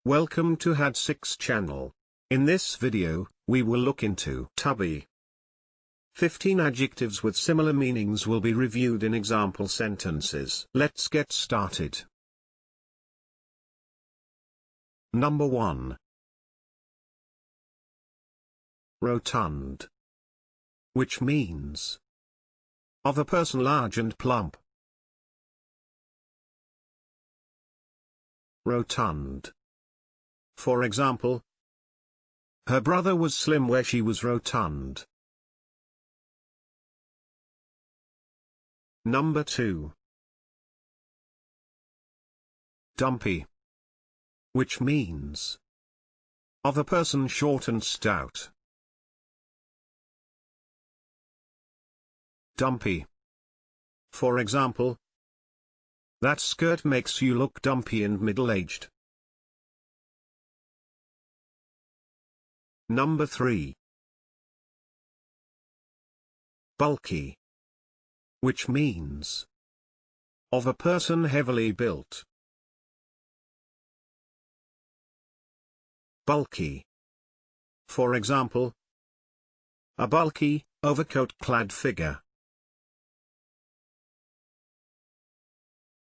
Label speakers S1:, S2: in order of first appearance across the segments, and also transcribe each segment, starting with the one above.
S1: Welcome to Had6 channel. In this video, we will look into tubby. 15 adjectives with similar meanings will be reviewed in example sentences. Let's get started. Number 1. Rotund. Which means of a person large and plump. Rotund. For example, her brother was slim where she was rotund. Number 2. Dumpy. Which means of a person short and stout. Dumpy. For example, that skirt makes you look dumpy and middle-aged. Number 3. Bulky. Which means of a person heavily built. Bulky. For example, a bulky, overcoat-clad figure.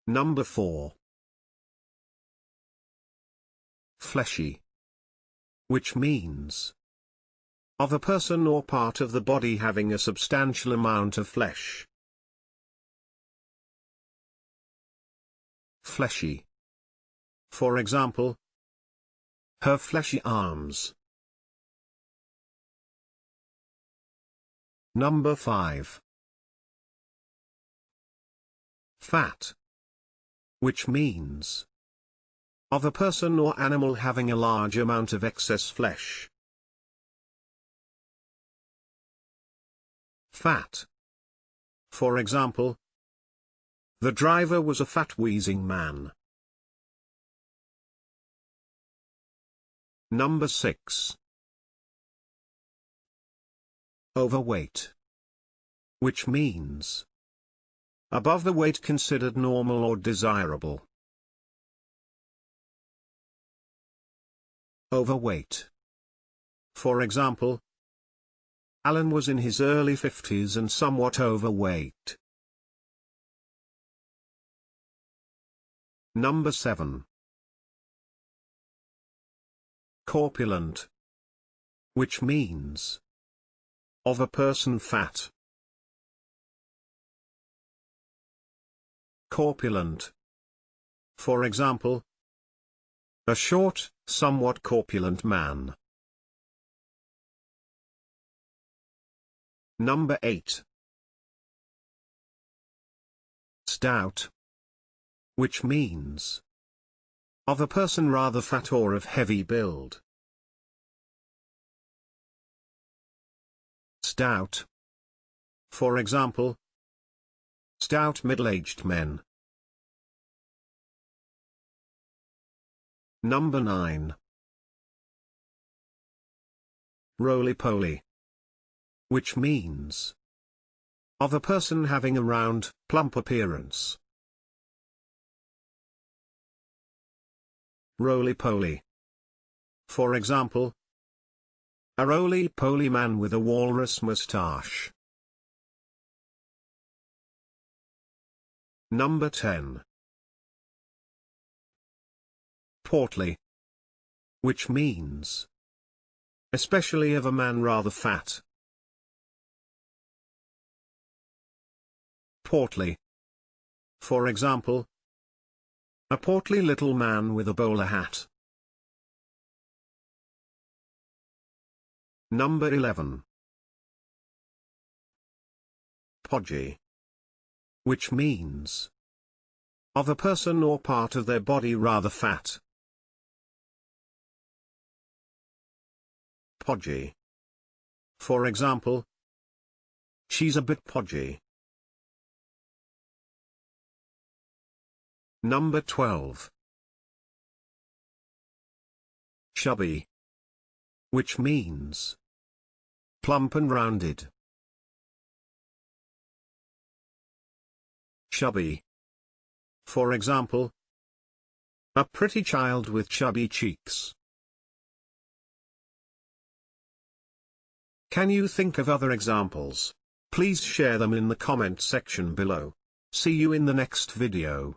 S1: Number 4. Fleshy. Which means of a person or part of the body having a substantial amount of flesh. Fleshy. For example, her fleshy arms. Number 5. Fat. Which means of a person or animal having a large amount of excess flesh. Fat. For example, the driver was a fat wheezing man. Number 6. Overweight. Which means above the weight considered normal or desirable. Overweight. For example, Alan was in his early 50s and somewhat overweight. Number 7. Corpulent. Which means of a person fat. Corpulent. For example, a short, somewhat corpulent man. Number 8. Stout. Which means of a person rather fat or of heavy build. Stout. For example, stout middle-aged men. Number 9. Roly-poly. Which means of a person having a round, plump appearance. Roly-poly. For example, a roly-poly man with a walrus moustache. Number 10. Portly. Which means especially of a man rather fat. Portly. For example, a portly little man with a bowler hat. Number 11. Podgy. Which means of a person or part of their body rather fat. Podgy. For example, she's a bit podgy. Number 12. Chubby. Which means plump and rounded. Chubby. For example, A pretty child with chubby cheeks. Can you think of other examples? Please share them in the comment section below. See you in the next video.